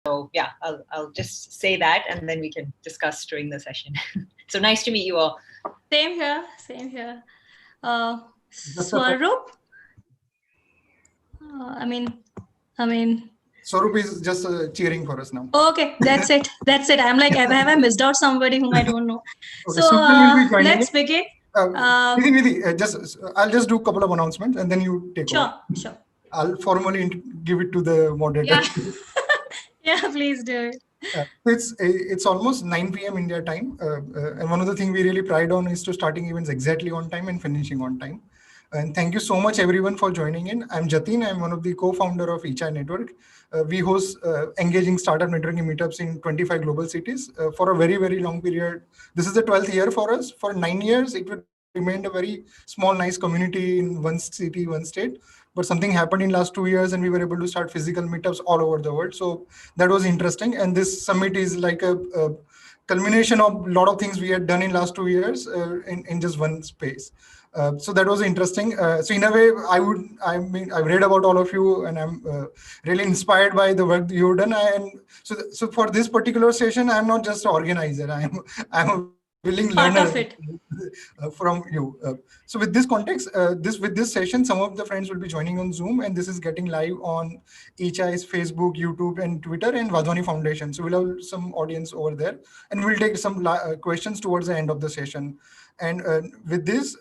So yeah, I'll just say that and then we can discuss during the session. So nice to meet you all. Same here, same here. Swarup? I mean. Swarup is just cheering for us now. Okay, that's it. That's it. I'm like, have I missed out somebody whom I don't know? Okay, so let's begin. Nidhi, I'll just do a couple of announcements and then you take over. Sure. I'll formally give it to the moderator. Yeah, please do it. It's almost 9 p.m. India time. And one of the things we really pride on is to starting events exactly on time and finishing on time. And thank you so much, everyone, for joining in. I'm Jatin. I'm one of the co-founder of eChai Network. We host engaging startup networking meetups in 25 global cities for a very, very long period. This is the 12th year for us. For 9 years, it remained a very small, nice community in one city, one state. But something happened in last 2 years and we were able to start physical meetups all over the world. So that was interesting. And this summit is like a culmination of a lot of things we had done in last 2 years in just one space. So that was interesting. So in a way, I've read about all of you and I'm really inspired by the work you've done. And so for this particular session, I'm not just an organizer. I'm a willing learner from you. So with this context, with this session, some of the friends will be joining on Zoom, and this is getting live on eChai's Facebook, YouTube, and Twitter, and Vadhwani Foundation. So we'll have some audience over there, and we'll take some questions towards the end of the session. And with this,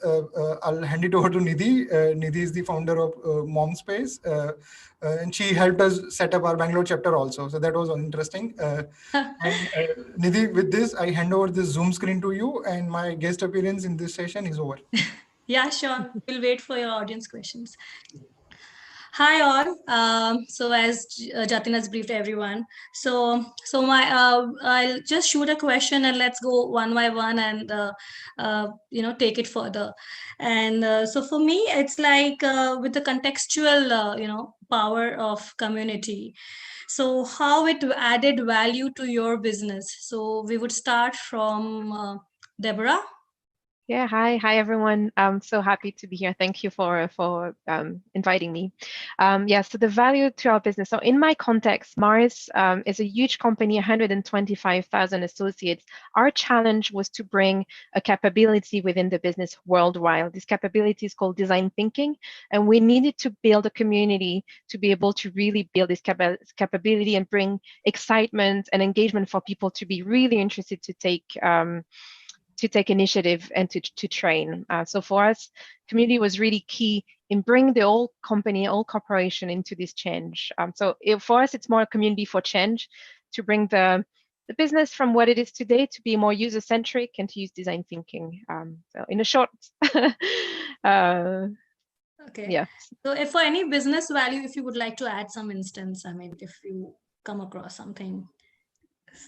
I'll hand it over to Nidhi. Nidhi is the founder of Momzspace, and she helped us set up our Bangalore chapter also. So that was interesting. Nidhi, with this, I hand over this Zoom screen to you, and my guest appearance in this session is over. Yeah, sure. We'll wait for your audience questions. Hi all. So as Jatin has briefed everyone, so I'll just shoot a question and let's go one by one and take it further. And so for me, it's like with the contextual power of community. So how it added value to your business. So we would start from Deborah. Yeah, hi everyone. I'm so happy to be here. Thank you for inviting me. So the value to our business. So in my context, Mars is a huge company, 125,000 associates. Our challenge was to bring a capability within the business worldwide. This capability is called design thinking, and we needed to build a community to be able to really build this capability and bring excitement and engagement for people to be really interested to take initiative and to train. So for us, community was really key in bringing the whole company, whole corporation into this change. For us, it's more a community for change, to bring the business from what it is today to be more user-centric and to use design thinking. So in a short, okay. Yeah. So if for any business value, if you would like to add some instance, I mean, if you come across something,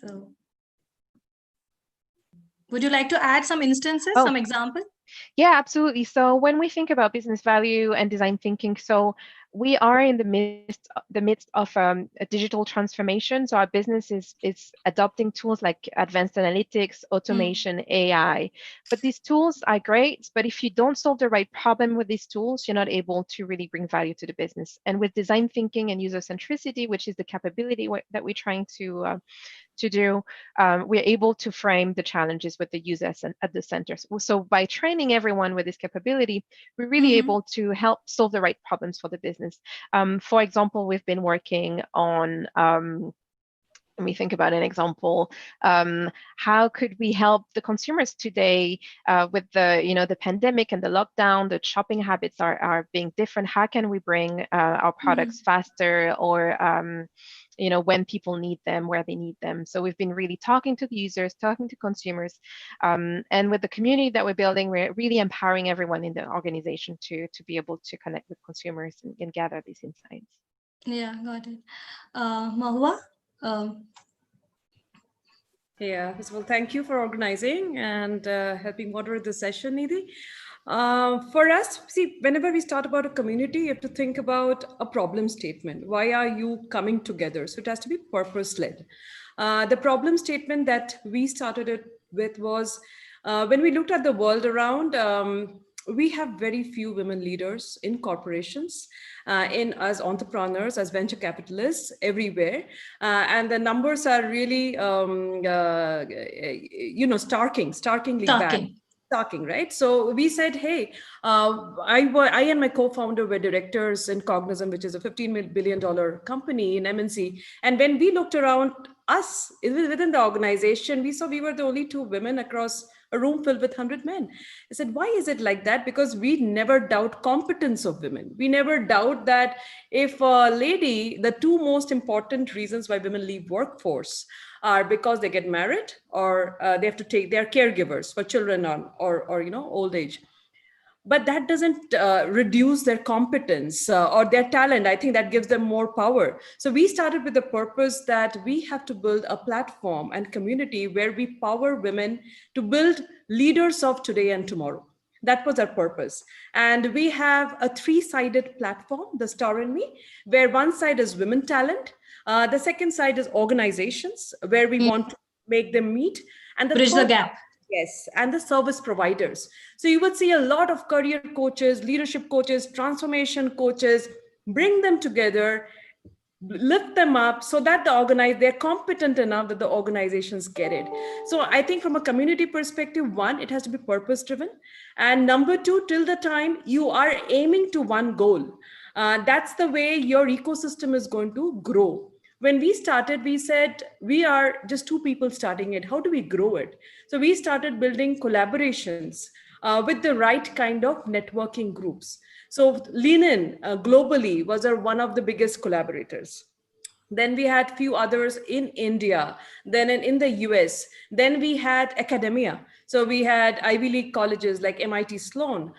so. Would you like to add some instances, some example? Yeah, absolutely. So when we think about business value and design thinking, so we are in the midst of a digital transformation. So our business is adopting tools like advanced analytics, automation, AI. But these tools are great, but if you don't solve the right problem with these tools, you're not able to really bring value to the business. And with design thinking and user centricity, which is the capability that we're trying to do, we're able to frame the challenges with the users at the center. So by training everyone with this capability, we're really able to help solve the right problems for the business. For example, we've been working on, let me think about an example. How could we help the consumers today with the pandemic and the lockdown? The shopping habits are being different. How can we bring our products faster, or when people need them, where they need them? So we've been really talking to the users, talking to consumers, and with the community that we're building, we're really empowering everyone in the organization to be able to connect with consumers and gather these insights. Yeah, got it. Mahua? Yeah, first of all, thank you for organizing and helping moderate the session, Nidhi. For us, see, whenever we start about a community, you have to think about a problem statement. Why are you coming together? So it has to be purpose-led. The problem statement that we started it with was when we looked at the world around, we have very few women leaders in corporations, in as entrepreneurs, as venture capitalists everywhere, and the numbers are really, starkingly bad. Talking, right? So we said, hey, I and my co-founder were directors in Cognizant, which is a $15 billion company in MNC. And when we looked around us within the organization, we saw we were the only 2 women across a room filled with 100 men. I said, why is it like that? Because we never doubt competence of women. We never doubt that if a lady, the 2 most important reasons why women leave workforce are because they get married, or they have to take their caregivers for children or old age. But that doesn't reduce their competence or their talent. I think that gives them more power. So we started with the purpose that we have to build a platform and community where we power women to build leaders of today and tomorrow. That was our purpose. And we have a 3-sided platform, the Star and Me, where one side is women talent. The second side is organizations, where we want to make them meet. And the bridge the gap. Yes, and the service providers. So you would see a lot of career coaches, leadership coaches, transformation coaches, bring them together, lift them up so that they're competent enough that the organizations get it. So I think from a community perspective, 1, it has to be purpose driven. And number 2, till the time you are aiming to one goal, that's the way your ecosystem is going to grow. When we started, we said, we are just 2 people starting it. How do we grow it? So we started building collaborations with the right kind of networking groups. So Lean globally was one of the biggest collaborators. Then we had few others in India, then in the US. Then we had academia. So we had Ivy League colleges like MIT Sloan,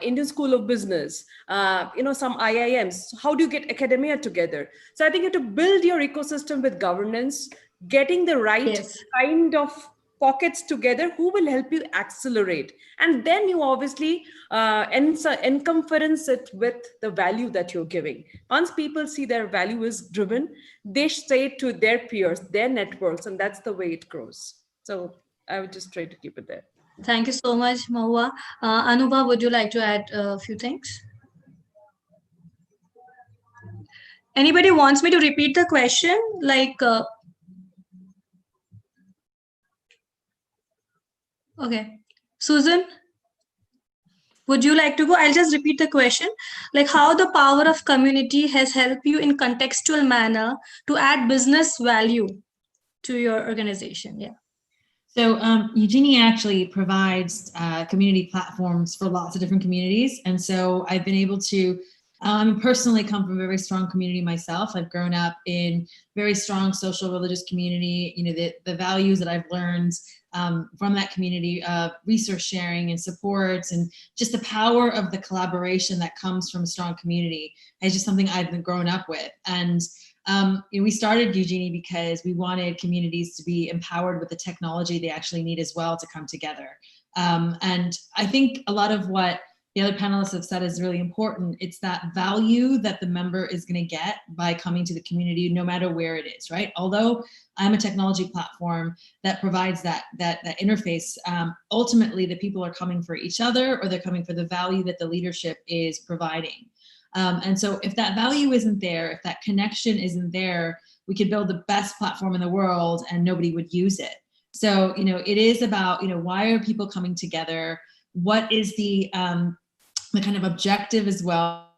Indian School of Business, some IIMs. How do you get academia together? So I think you have to build your ecosystem with governance, getting the right kind of pockets together who will help you accelerate. And then you obviously encompass it with the value that you're giving. Once people see their value is driven, they say to their peers, their networks, and that's the way it grows. So I would just try to keep it there. Thank you so much, Mahua. Anubha, would you like to add a few things? Anybody wants me to repeat the question? Okay. Susan, would you like to go? I'll just repeat the question. Like how the power of community has helped you in contextual manner to add business value to your organization. Yeah. So Ugenie actually provides community platforms for lots of different communities. And so I've been able to personally come from a very strong community myself. I've grown up in very strong social religious community. The values that I've learned from that community of resource sharing and supports and just the power of the collaboration that comes from a strong community is just something I've been growing up with. And we started Ugenie because we wanted communities to be empowered with the technology they actually need as well to come together. And I think a lot of what the other panelists have said is really important. It's that value that the member is going to get by coming to the community, no matter where it is, right? Although I'm a technology platform that provides that interface, ultimately the people are coming for each other, or they're coming for the value that the leadership is providing. And so if that value isn't there, if that connection isn't there, we could build the best platform in the world and nobody would use it. So, it is about, why are people coming together? What is the kind of objective as well,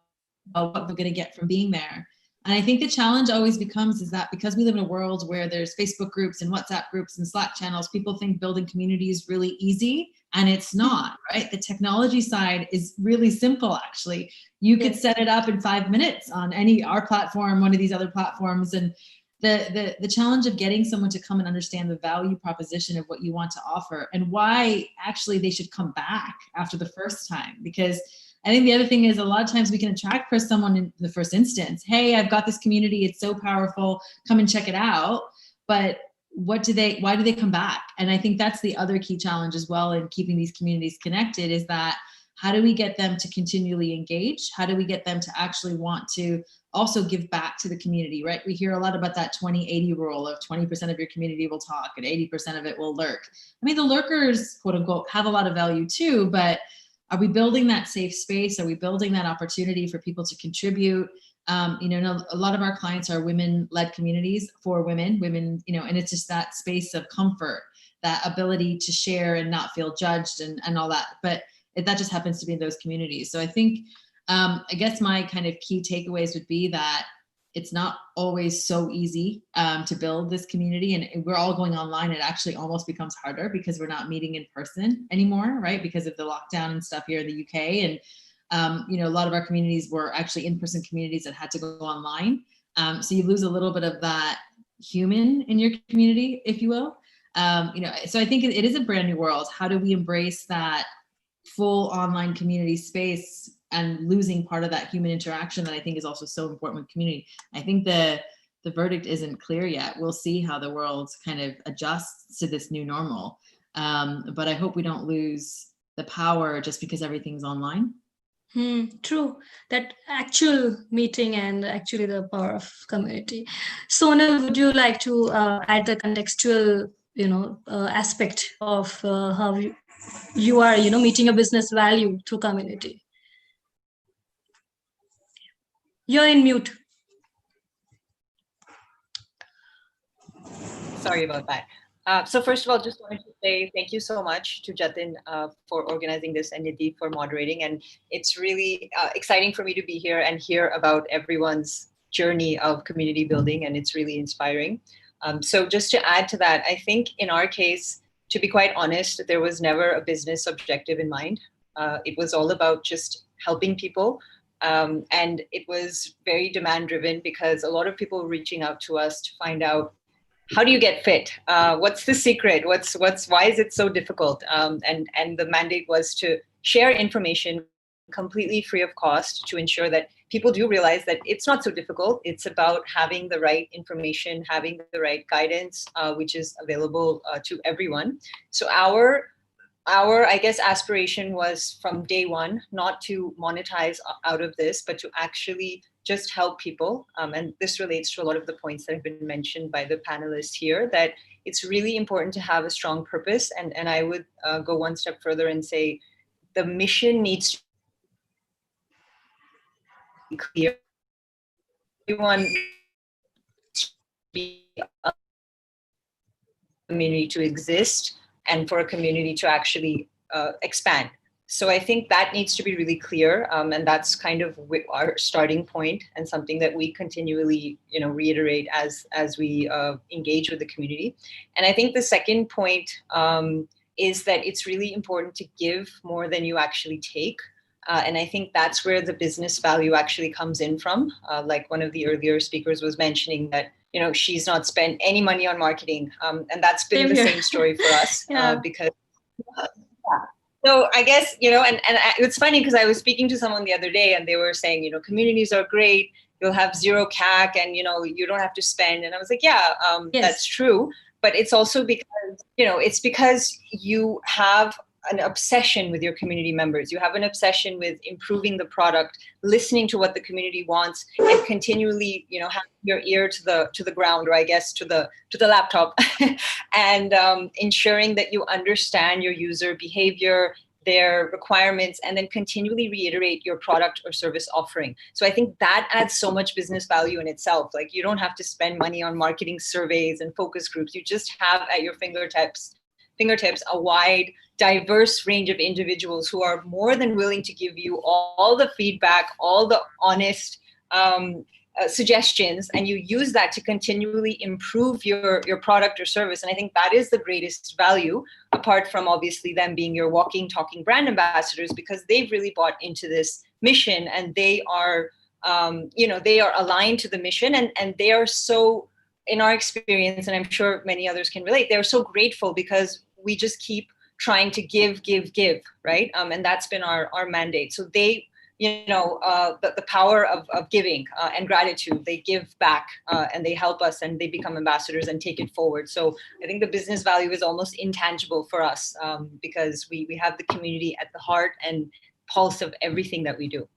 of what we're going to get from being there. And I think the challenge always becomes is that because we live in a world where there's Facebook groups and WhatsApp groups and Slack channels, people think building community is really easy, and it's not, right? The technology side is really simple, actually. You could set it up in 5 minutes on our platform, one of these other platforms. And the challenge of getting someone to come and understand the value proposition of what you want to offer and why actually they should come back after the first time. Because I think the other thing is a lot of times we can attract for someone in the first instance. Hey, I've got this community. It's so powerful. Come and check it out. But why do they come back? And I think that's the other key challenge as well in keeping these communities connected, is that how do we get them to continually engage? How do we get them to actually want to also give back to the community, right? We hear a lot about that 20-80 rule of 20% of your community will talk and 80% of it will lurk. I mean, the lurkers, quote unquote, have a lot of value too, but are we building that safe space? Are we building that opportunity for people to contribute? You know, a lot of our clients are women-led communities for women, you know, and it's just that space of comfort, that ability to share and not feel judged and all that. But that just happens to be in those communities. So I think, I guess my kind of key takeaways would be that it's not always so easy to build this community, and we're all going online. It actually almost becomes harder because we're not meeting in person anymore, right? Because of the lockdown and stuff here in the UK. And, you know, a lot of our communities were actually in-person communities that had to go online. So you lose a little bit of that human in your community, if you will. You know, so I think it is a brand new world. How do we embrace that full online community space and losing part of that human interaction that I think is also so important with community? I think the verdict isn't clear yet. We'll see how the world kind of adjusts to this new normal. But I hope we don't lose the power just because everything's online. True. That actual meeting and actually the power of community. Sonal, would you like to add the contextual, you know, aspect of how you are, you know, meeting a business value through community? You're in mute. Sorry about that. So first of all, just wanted to say thank you so much to Jatin for organizing this and Nidhi for moderating. And it's really exciting for me to be here and hear about everyone's journey of community building, and it's really inspiring. So just to add to that, I think in our case, to be quite honest, there was never a business objective in mind. It was all about just helping people. And it was very demand driven because a lot of people were reaching out to us to find out, how do you get fit? What's the secret? Why is it so difficult? And the mandate was to share information completely free of cost to ensure that people do realize that it's not so difficult. It's about having the right information, having the right guidance, which is available to everyone. So our, I guess, aspiration was from day one, not to monetize out of this, but to actually just help people. And this relates to a lot of the points that have been mentioned by the panelists here, that it's really important to have a strong purpose. And I would go one step further and say the mission needs to be clear. Everyone needs to be a community to exist and for a community to actually expand. So I think that needs to be really clear, and that's kind of our starting point and something that we continually, you know, reiterate as we engage with the community. And I think the second point is that it's really important to give more than you actually take. And I think that's where the business value actually comes in from. Like one of the earlier speakers was mentioning that, you know, she's not spent any money on marketing. And that's been the same story for us. Because so I guess, you know, and it's funny because I was speaking to someone the other day and they were saying, you know, communities are great. You'll have zero CAC and, you know, you don't have to spend. And I was like, yeah, yes, that's true. But it's also because, you know, it's because you have an obsession with your community members. You have an obsession with improving the product, listening to what the community wants, and continually, you know, having your ear to the ground, or I guess to the laptop, and ensuring that you understand your user behavior, their requirements, and then continually reiterate your product or service offering. So I think that adds so much business value in itself. Like, you don't have to spend money on marketing surveys and focus groups. You just have at your fingertips a wide, diverse range of individuals who are more than willing to give you all the feedback, all the honest suggestions, and you use that to continually improve your product or service. And I think that is the greatest value, apart from obviously them being your walking, talking brand ambassadors, because they've really bought into this mission, and they are, you know, they are aligned to the mission, and they are so, in our experience, and I'm sure many others can relate, they're so grateful because we just keep trying to give, right? And that's been our mandate. So they, you know, the power of giving and gratitude, they give back and they help us, and they become ambassadors and take it forward. So I think the business value is almost intangible for us because we have the community at the heart and pulse of everything that we do.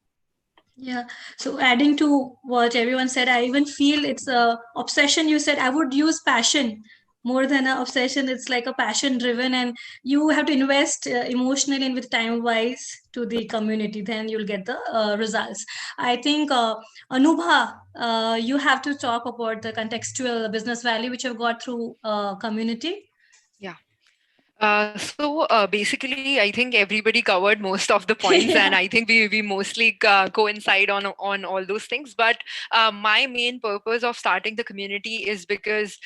Yeah. So adding to what everyone said, I even feel it's a obsession. You said I would use passion more than an obsession. It's like a passion driven, and you have to invest emotionally and with time wise to the community, then you'll get the results. I think Anubha, you have to talk about the contextual business value which you've got through community. Yeah. Basically, I think everybody covered most of the points, Yeah. and I think we mostly coincide on all those things. But my main purpose of starting the community is because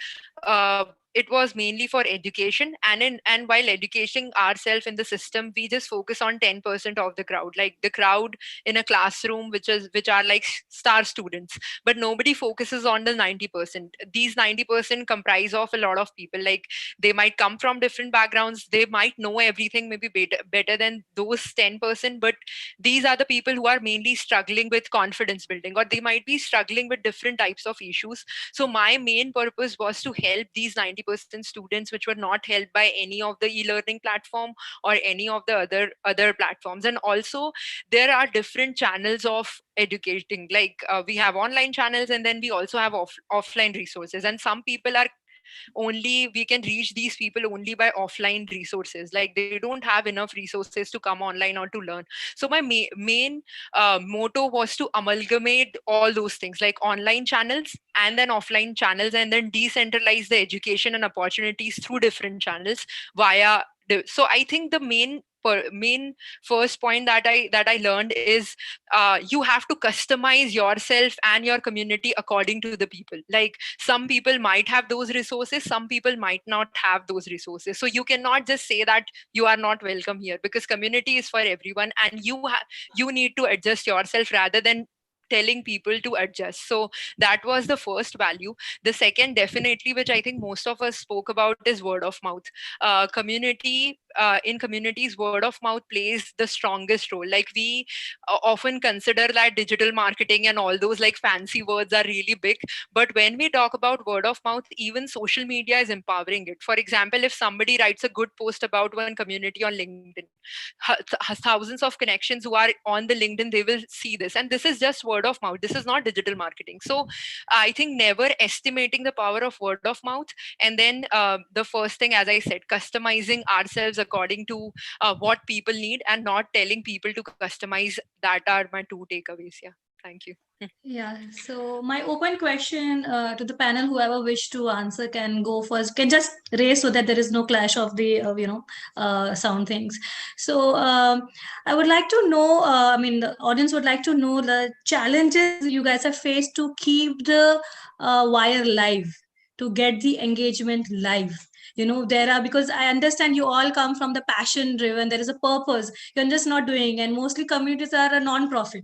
it was mainly for education, and while educating ourselves in the system, we just focus on 10% of the crowd, like the crowd in a classroom, which are like star students, but nobody focuses on the 90%. These 90% comprise of a lot of people, like they might come from different backgrounds, they might know everything maybe better than those 10%, but these are the people who are mainly struggling with confidence building, or they might be struggling with different types of issues. So my main purpose was to help these 90% students which were not helped by any of the e-learning platform or any of the other platforms. And also there are different channels of educating, like we have online channels, and then we also have offline resources, and some people are only, we can reach these people only by offline resources, like they don't have enough resources to come online or to learn. So my main motto was to amalgamate all those things, like online channels and then offline channels, and then decentralize the education and opportunities through different channels via so I think the main first point that I learned is you have to customize yourself and your community according to the people. Like some people might have those resources, some people might not have those resources, so you cannot just say that you are not welcome here, because community is for everyone, and you need to adjust yourself rather than telling people to adjust. So that was the first value. The second, definitely, which I think most of us spoke about, is word of mouth. In communities, word of mouth plays the strongest role. Like we often consider that digital marketing and all those like fancy words are really big, but when we talk about word of mouth, even social media is empowering it. For example, if somebody writes a good post about one community on LinkedIn, thousands of connections who are on the LinkedIn, they will see this, and this is just word of mouth. This is not digital marketing. So I think never estimating the power of word of mouth. And then the first thing, as I said, customizing ourselves according to what people need, and not telling people to customize. That are my two takeaways. Yeah, thank you. Yeah, so my open question to the panel, whoever wish to answer can go first, can just raise so that there is no clash of the sound things. So I would like to know, I mean the audience would like to know the challenges you guys have faced to keep the wire live, to get the engagement live. There are, because I understand you all come from the passion driven, there is a purpose, you're just not doing, and mostly communities are a non-profit,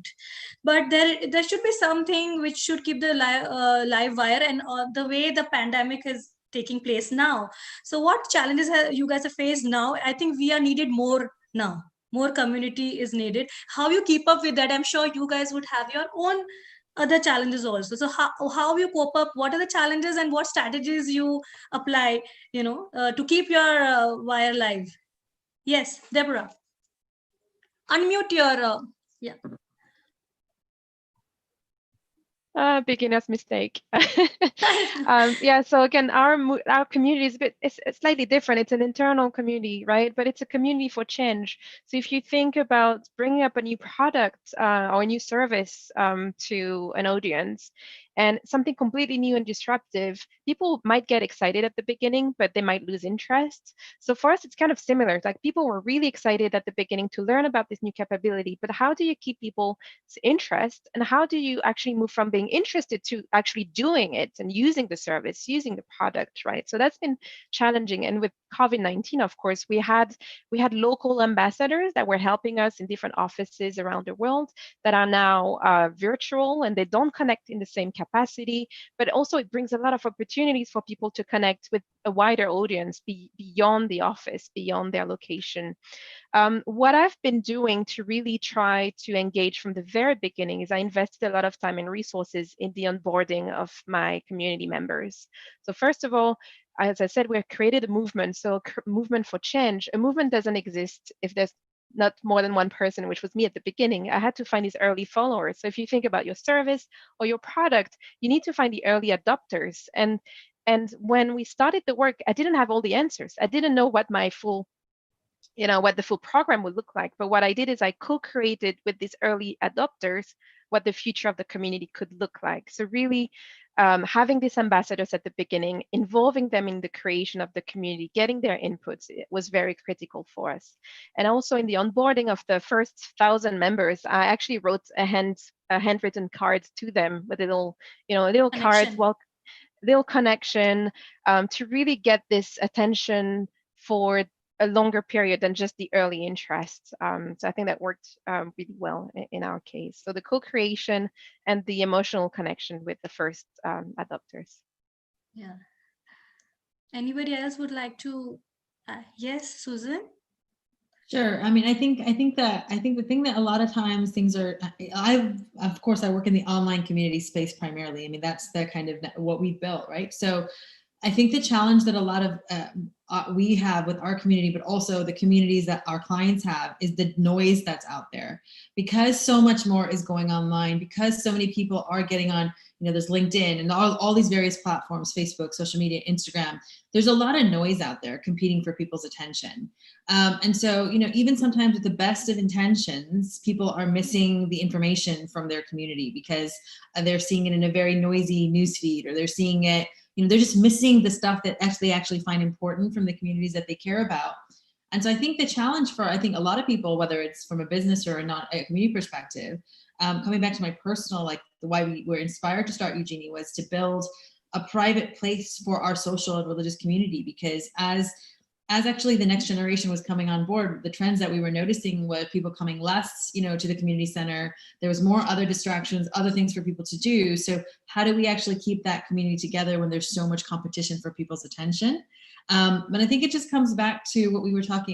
but there should be something which should keep the live wire, and the way the pandemic is taking place now. So what challenges you guys have faced now? I think we are needed more now, more community is needed. How you keep up with that? I'm sure you guys would have your own other challenges also. So how you cope up? What are the challenges and what strategies you apply, to keep your wire live? Yes, Deborah, unmute your yeah. Beginner's mistake. Yeah, so again, our community is it's slightly different. It's an internal community, right? But it's a community for change. So if you think about bringing up a new product or a new service to an audience, and something completely new and disruptive, people might get excited at the beginning, but they might lose interest. So for us, it's kind of similar. It's like people were really excited at the beginning to learn about this new capability, but how do you keep people's interest, and how do you actually move from being interested to actually doing it and using the service, using the product, right? So that's been challenging. And with COVID-19, of course, we had local ambassadors that were helping us in different offices around the world that are now virtual, and they don't connect in the same capacity, but also it brings a lot of opportunities for people to connect with a wider audience beyond the office, beyond their location. What I've been doing to really try to engage from the very beginning is I invested a lot of time and resources in the onboarding of my community members. So first of all, as I said, we've created a movement. So movement for change. A movement doesn't exist if there's not more than one person, which was me at the beginning. I had to find these early followers. So if you think about your service or your product, you need to find the early adopters. And And when we started the work, I didn't have all the answers. I didn't know what my full, what the full program would look like. But what I did is I co-created with these early adopters what the future of the community could look like. So really having these ambassadors at the beginning, involving them in the creation of the community, getting their inputs, it was very critical for us. And also in the onboarding of the first 1,000 members, I actually wrote a handwritten card to them with a little, little cards, little connection to really get this attention for a longer period than just the early interest. So I think that worked really well in our case. So the co-creation and the emotional connection with the first adopters. Yeah. Anybody else would like to? Yes, Susan? Sure. I mean, I think the thing that a lot of times things are, of course, I work in the online community space primarily. I mean, that's the kind of what we've built, right? So I think the challenge that a lot of we have with our community, but also the communities that our clients have, is the noise that's out there. Because so much more is going online, because so many people are getting on, there's LinkedIn and all these various platforms, Facebook, social media, Instagram. There's a lot of noise out there competing for people's attention. And so, even sometimes with the best of intentions, people are missing the information from their community because they're seeing it in a very noisy newsfeed, or they're seeing it, they're just missing the stuff that they actually find important from the communities that they care about. And so I think the challenge for, a lot of people, whether it's from a business or a community perspective, coming back to my personal, why we were inspired to start Ugenie was to build a private place for our social and religious community, because as actually the next generation was coming on board, the trends that we were noticing were people coming less, to the community center. There was more other distractions, other things for people to do. So how do we actually keep that community together when there's so much competition for people's attention? But I think it just comes back to what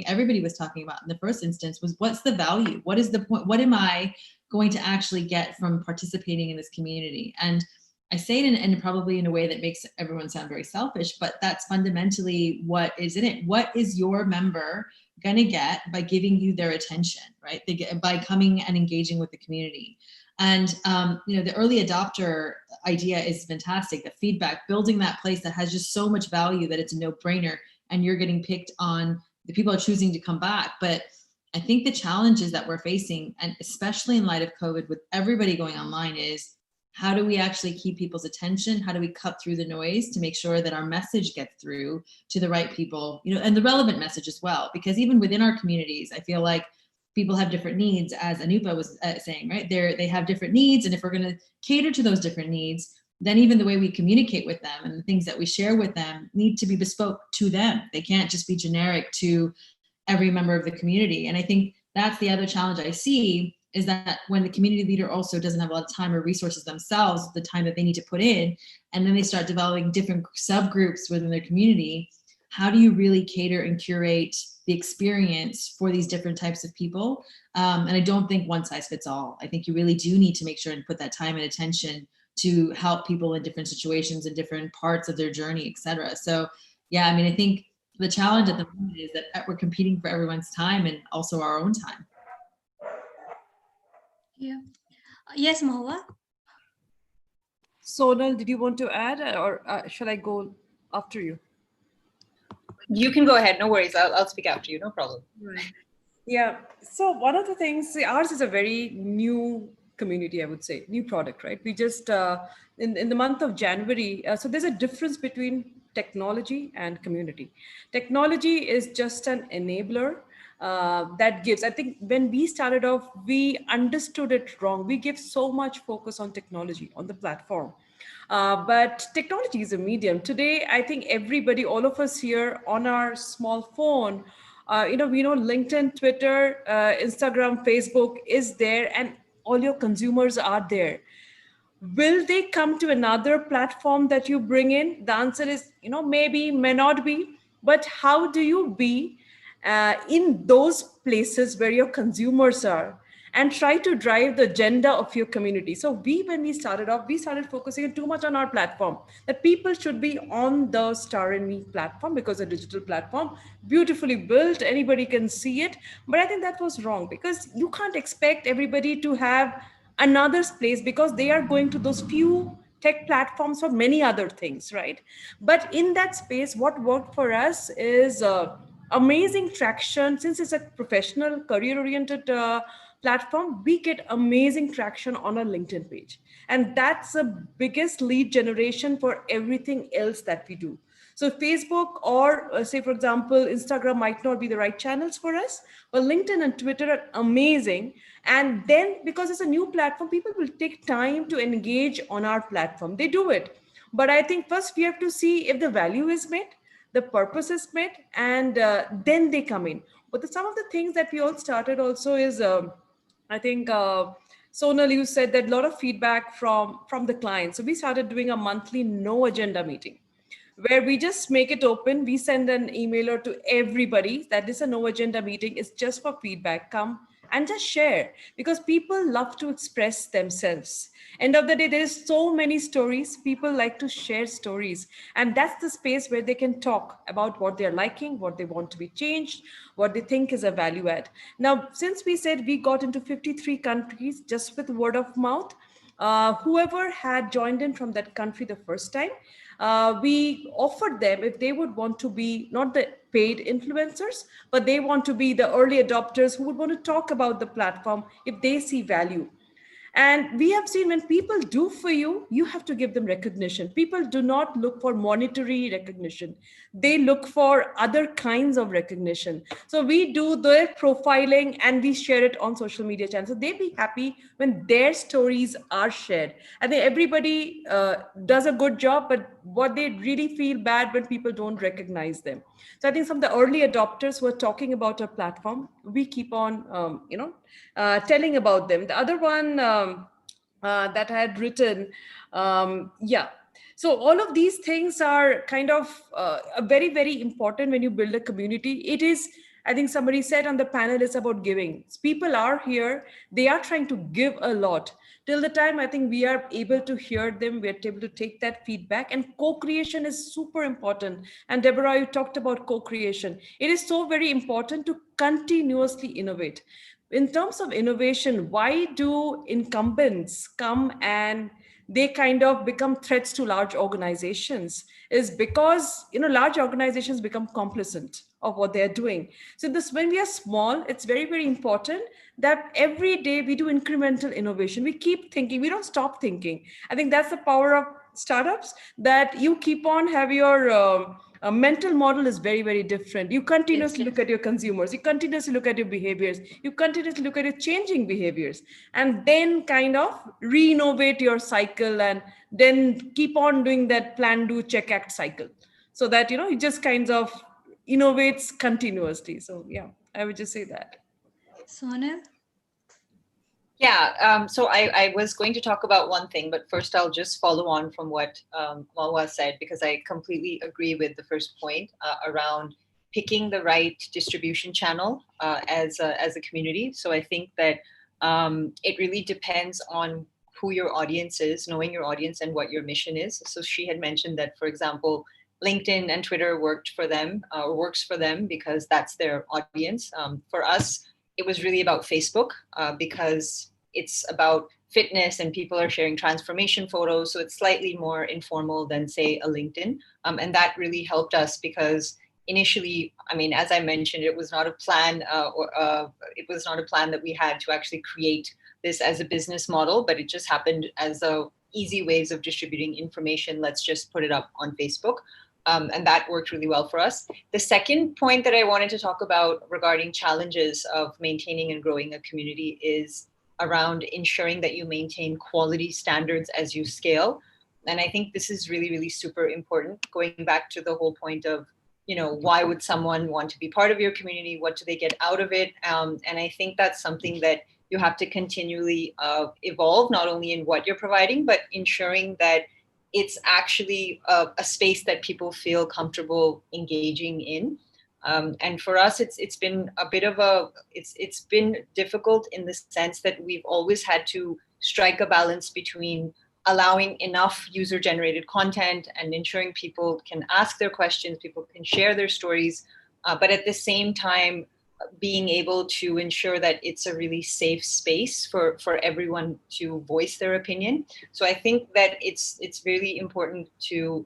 everybody was talking about in the first instance, was what's the value? What is the point? What am I going to actually get from participating in this community? And I say it in probably in a way that makes everyone sound very selfish, but that's fundamentally what is in it. What is your member going to get by giving you their attention, right? By coming and engaging with the community. And, the early adopter idea is fantastic. The feedback, building that place that has just so much value that it's a no-brainer, and you're getting picked on, the people are choosing to come back. But I think the challenges that we're facing, and especially in light of COVID, with everybody going online, is how do we actually keep people's attention? How do we cut through the noise to make sure that our message gets through to the right people, and the relevant message as well? Because even within our communities, I feel like people have different needs, as Anubha was saying, right? They have different needs. And if we're going to cater to those different needs, then even the way we communicate with them and the things that we share with them need to be bespoke to them. They can't just be generic to every member of the community. And I think that's the other challenge I see, is that when the community leader also doesn't have a lot of time or resources themselves, the time that they need to put in, and then they start developing different subgroups within their community, how do you really cater and curate the experience for these different types of people? And I don't think one size fits all. I think you really do need to make sure and put that time and attention to help people in different situations and different parts of their journey, et cetera. So yeah, I think the challenge at the moment is that we're competing for everyone's time and also our own time. Yeah. Yes, Mahua? Sonal, did you want to add, or shall I go after you? You can go ahead. No worries. I'll speak after you. No problem. Right. Yeah. So one of the things, ours is a very new community, I would say, new product, right? We just, in the month of January, so there's a difference between technology and community. Technology is just an enabler that gives, I think when we started off, we understood it wrong. We give so much focus on technology, on the platform. But technology is a medium. Today, I think everybody, all of us here on our small phone, we know LinkedIn, Twitter, Instagram, Facebook is there, and all your consumers are there. Will they come to another platform that you bring in? The answer is, maybe, may not be. But how do you be in those places where your consumers are, and try to drive the agenda of your community? So when we started off, we started focusing too much on our platform, that people should be on the Star and Me platform, because a digital platform, beautifully built, anybody can see it. But I think that was wrong, because you can't expect everybody to have another place, because they are going to those few tech platforms for many other things, right? But in that space, what worked for us is amazing traction. Since it's a professional, career-oriented platform, we get amazing traction on our LinkedIn page. And that's the biggest lead generation for everything else that we do. So Facebook or say, for example, Instagram might not be the right channels for us, but LinkedIn and Twitter are amazing. And then because it's a new platform, people will take time to engage on our platform. They do it. But I think first we have to see if the value is met, the purpose is met, and then they come in. But some of the things that we all started also is, I think, Sonal, you said that a lot of feedback from the clients. So we started doing a monthly no agenda meeting, where we just make it open. We send an emailer to everybody that this is a no agenda meeting. It's just for feedback. Come and just share, because people love to express themselves. End of the day, there's so many stories. People like to share stories. And that's the space where they can talk about what they're liking, what they want to be changed, what they think is a value add. Now, since we said we got into 53 countries just with word of mouth, whoever had joined in from that country the first time, we offered them if they would want to be not the paid influencers, but they want to be the early adopters who would want to talk about the platform if they see value. And we have seen when people do for you, you have to give them recognition. People do not look for monetary recognition. They look for other kinds of recognition. So we do their profiling and we share it on social media channels. So they'd be happy when their stories are shared. I think everybody does a good job, but what they really feel bad when people don't recognize them. So I think some of the early adopters who are talking about our platform, we keep on, telling about them. The other one that I had written, yeah. So all of these things are kind of very, very important when you build a community. It is, I think somebody said on the panel, it's about giving. People are here. They are trying to give a lot. Till the time I think we are able to hear them, we are able to take that feedback, and co-creation is super important. And Deborah, you talked about co-creation. It is so very important to continuously innovate. In terms of innovation, why do incumbents come and they kind of become threats to large organizations? Is because large organizations become complacent of what they're doing. So this, when we are small, it's very, very important that every day we do incremental innovation. We keep thinking, we don't stop thinking. I think that's the power of startups, that you keep on have your mental model is very, very different. You continuously look at your consumers, you continuously look at your behaviors, you continuously look at your changing behaviors, and then kind of re-innovate your cycle, and then keep on doing that plan, do, check, act cycle, so that it just kind of innovates continuously. So yeah, I would just say that. Sonal? Yeah, so I was going to talk about one thing, but first I'll just follow on from what Mahua said, because I completely agree with the first point around picking the right distribution channel as a community. So I think that it really depends on who your audience is, knowing your audience and what your mission is. So she had mentioned that, for example, LinkedIn and Twitter works for them because that's their audience. For us, it was really about Facebook because it's about fitness and people are sharing transformation photos. So it's slightly more informal than, say, a LinkedIn. And that really helped us because initially, I mean, as I mentioned, it was not a plan that we had to actually create this as a business model, but it just happened as a easy ways of distributing information. Let's just put it up on Facebook. And that worked really well for us. The second point that I wanted to talk about regarding challenges of maintaining and growing a community is around ensuring that you maintain quality standards as you scale. And I think this is really, really super important, going back to the whole point of, why would someone want to be part of your community? What do they get out of it? And I think that's something that you have to continually evolve, not only in what you're providing, but ensuring that it's actually a space that people feel comfortable engaging in. And for us, it's been a bit of it's been difficult in the sense that we've always had to strike a balance between allowing enough user-generated content and ensuring people can ask their questions, people can share their stories, but at the same time, being able to ensure that it's a really safe space for everyone to voice their opinion. So I think that it's really important to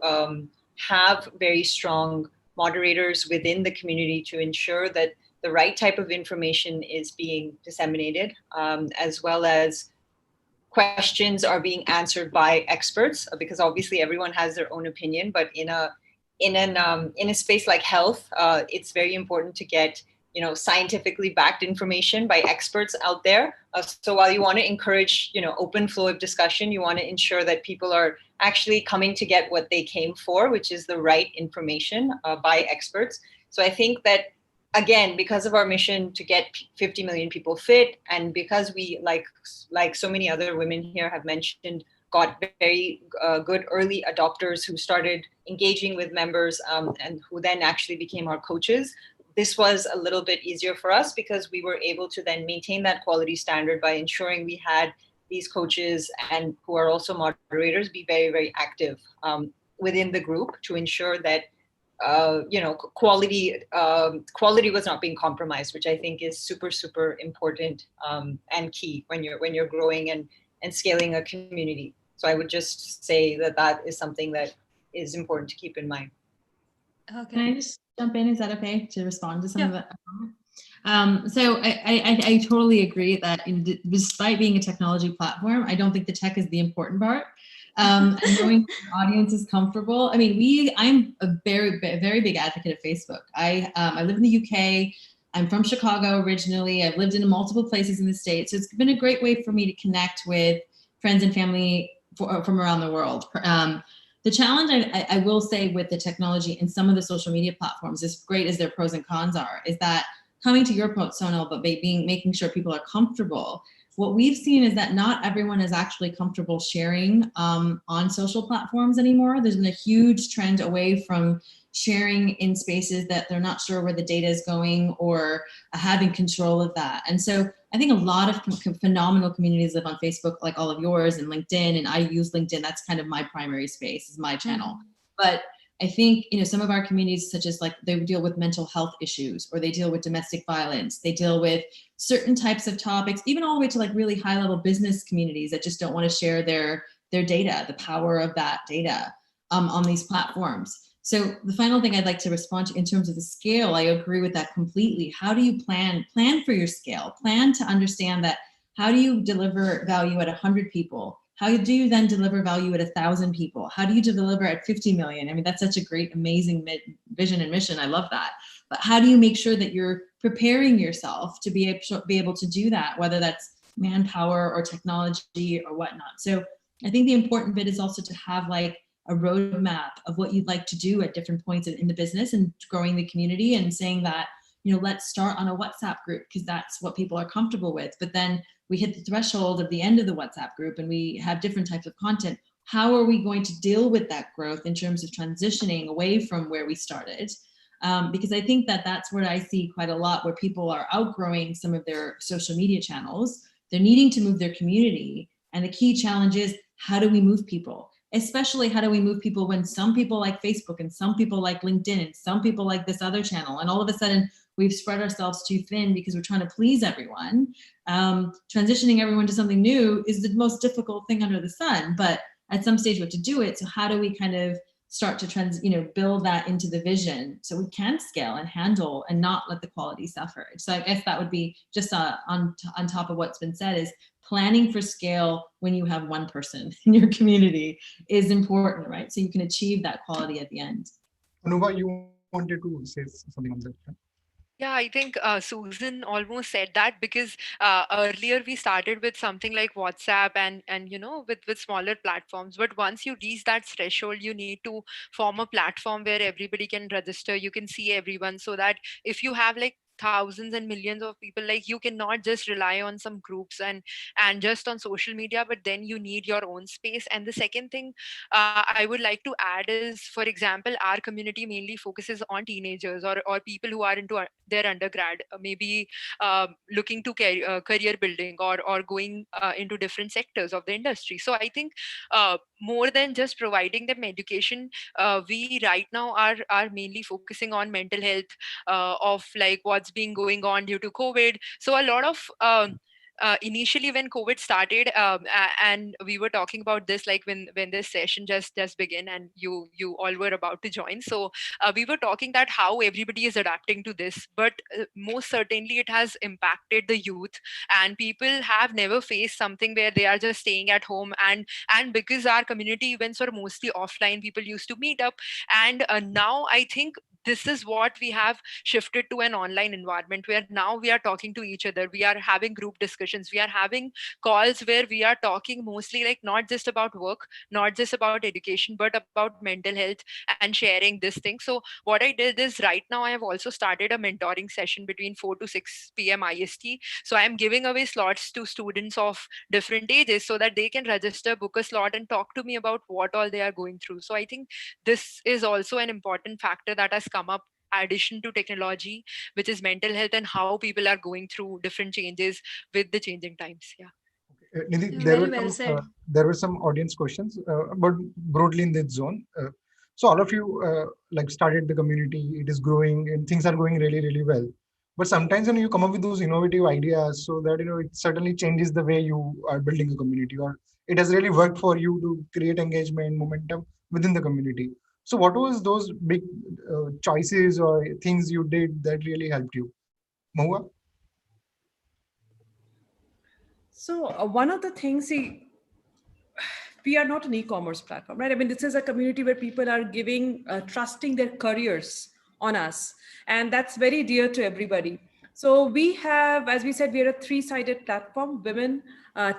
have very strong moderators within the community to ensure that the right type of information is being disseminated, as well as questions are being answered by experts, because obviously everyone has their own opinion, but in a space like health, it's very important to get scientifically backed information by experts out there. So while you want to encourage open flow of discussion, you want to ensure that people are actually coming to get what they came for, which is the right information by experts. So I think that, again, because of our mission to get 50 million people fit, and because we, like so many other women here have mentioned, got very good early adopters who started engaging with members and who then actually became our coaches, this was a little bit easier for us because we were able to then maintain that quality standard by ensuring we had these coaches, and who are also moderators, be very, very active within the group to ensure that quality was not being compromised, which I think is super, super important and key when you're growing and scaling a community. So I would just say that is something that is important to keep in mind. Okay. Can I just jump in? Is that okay to respond to some of that? So I totally agree that despite being a technology platform, I don't think the tech is the important part. And knowing the audience is comfortable. I mean, I'm a very, very big advocate of Facebook. I live in the UK. I'm from Chicago originally. I've lived in multiple places in the States. So it's been a great way for me to connect with friends and family from around the world. The challenge I will say with the technology and some of the social media platforms, as great as their pros and cons are, is that coming to your point, Sonal, but making sure people are comfortable. What we've seen is that not everyone is actually comfortable sharing on social platforms anymore. There's been a huge trend away from sharing in spaces that they're not sure where the data is going or having control of that. And so I think a lot of phenomenal communities live on Facebook, like all of yours, and LinkedIn, and I use LinkedIn. That's kind of my primary space, is my channel. But I think, some of our communities, such as they deal with mental health issues, or they deal with domestic violence, they deal with certain types of topics, even all the way to really high level business communities that just don't want to share their data, the power of that data on these platforms. So the final thing I'd like to respond to in terms of the scale, I agree with that completely. How do you plan for your scale? Plan to understand that, how do you deliver value at 100 people? How do you then deliver value at 1,000 people? How do you deliver at 50 million? I mean, that's such a great, amazing vision and mission. I love that. But how do you make sure that you're preparing yourself to be able to do that, whether that's manpower or technology or whatnot? So I think the important bit is also to have a roadmap of what you'd like to do at different points in the business and growing the community, and saying that, let's start on a WhatsApp group because that's what people are comfortable with. But then we hit the threshold of the end of the WhatsApp group and we have different types of content. How are we going to deal with that growth in terms of transitioning away from where we started? Because I think that that's where I see quite a lot where people are outgrowing some of their social media channels. They're needing to move their community. And the key challenge is, how do we move people? Especially, how do we move people when some people like Facebook and some people like LinkedIn and some people like this other channel, and all of a sudden we've spread ourselves too thin because we're trying to please everyone. Transitioning everyone to something new is the most difficult thing under the sun, but at some stage we have to do it. So how do we kind of start to build that into the vision so we can scale and handle and not let the quality suffer? So I guess that would be just on top of what's been said, is planning for scale when you have one person in your community is important, right? So you can achieve that quality at the end. Anubha, you wanted to say something on that, right? Yeah, I think Susan almost said that, because earlier we started with something like WhatsApp and with smaller platforms. But once you reach that threshold, you need to form a platform where everybody can register. You can see everyone, so that if you have thousands and millions of people, you cannot just rely on some groups and just on social media, but then you need your own space. And the second thing I would like to add is, for example, our community mainly focuses on teenagers or people who are into their undergrad, maybe looking to career building or going into different sectors of the industry. So I think more than just providing them education, we right now are mainly focusing on mental health, of what what's been going on due to COVID. So a lot of initially when COVID started, and we were talking about this, like when this session just began, and you all were about to join. So we were talking that how everybody is adapting to this, but most certainly it has impacted the youth, and people have never faced something where they are just staying at home, and because our community events were mostly offline, people used to meet up, and now I think this is what we have shifted to, an online environment where now we are talking to each other, we are having group discussions, we are having calls where we are talking mostly like not just about work, not just about education, but about mental health and sharing this thing. So what I did is, right now I have also started a mentoring session between 4 to 6 p.m. IST. So I am giving away slots to students of different ages so that they can register, book a slot, and talk to me about what all they are going through. So I think this is also an important factor that has come up, addition to technology, which is mental health and how people are going through different changes with the changing times. Yeah. Nidhi, Very well said. there were some audience questions, but broadly in this zone. So all of you like started the community, it is growing and things are going really, really well. But sometimes when you come up with those innovative ideas, so that it certainly changes the way you are building a community, or it has really worked for you to create engagement, momentum within the community. So what was those big choices or things you did that really helped you? Mahua? So one of the things, see, we are not an e-commerce platform, right? I mean, this is a community where people are giving, trusting their careers on us, and that's very dear to everybody. So we have, as we said, we are a three-sided platform: women,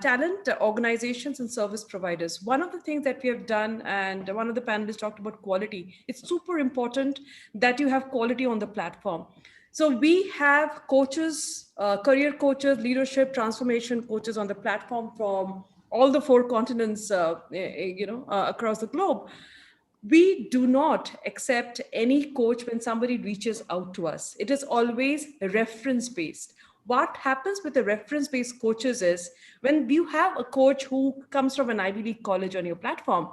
talent, organizations, and service providers. One of the things that we have done, and one of the panelists talked about quality, it's super important that you have quality on the platform. So we have coaches, career coaches, leadership, transformation coaches on the platform from all the 4 continents, across the globe. We do not accept any coach when somebody reaches out to us. It is always reference based. What happens with the reference based coaches is, when you have a coach who comes from an Ivy League college on your platform,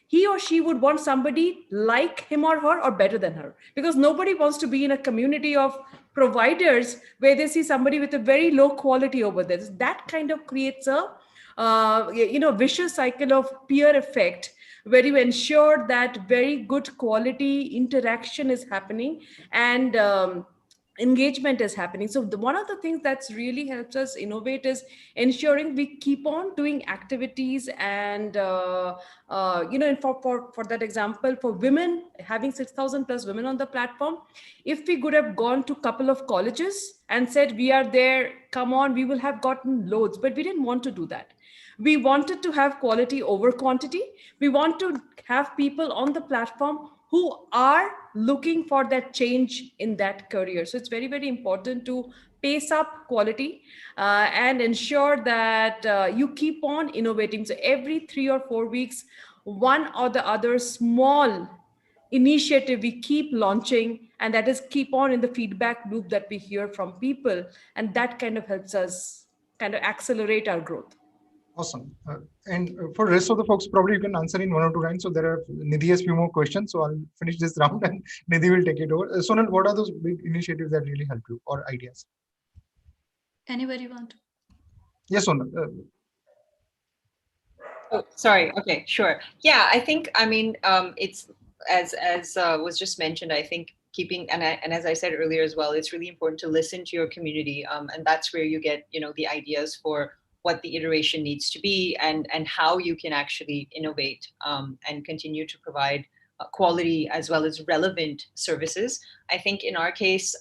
he or she would want somebody like him or her or better than her, because nobody wants to be in a community of providers where they see somebody with a very low quality over there. That kind of creates a vicious cycle of peer effect, where you ensure that very good quality interaction is happening, and engagement is happening. So one of the things that's really helps us innovate is ensuring we keep on doing activities, and and for that example, for women, having 6,000 plus women on the platform, if we could have gone to a couple of colleges and said we are there, come on, we will have gotten loads, but we didn't want to do that. We wanted to have quality over quantity. We want to have people on the platform who are looking for that change in that career. So it's very, very important to pace up quality and ensure that you keep on innovating. So every 3 or 4 weeks, one or the other small initiative we keep launching, and that is keep on in the feedback loop that we hear from people. And that kind of helps us kind of accelerate our growth. Awesome. And for the rest of the folks, probably you can answer in 1 or 2 rounds. So there are Nidhi has few more questions. So I'll finish this round and Nidhi will take it over. Sonal, what are those big initiatives that really help you, or ideas? Anybody want? Yes, Sonal. Oh, sorry. Okay, sure. Yeah, I think, it's as was just mentioned, I think keeping, and as I said earlier as well, it's really important to listen to your community. And that's where you get, the ideas for what the iteration needs to be, and how you can actually innovate and continue to provide quality as well as relevant services. I think in our case,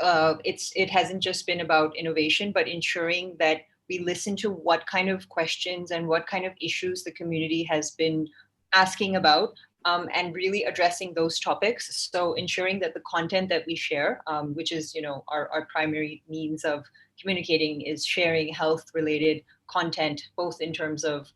it hasn't just been about innovation, but ensuring that we listen to what kind of questions and what kind of issues the community has been asking about, and really addressing those topics. So ensuring that the content that we share, which is our primary means of communicating, is sharing health-related content, both in terms of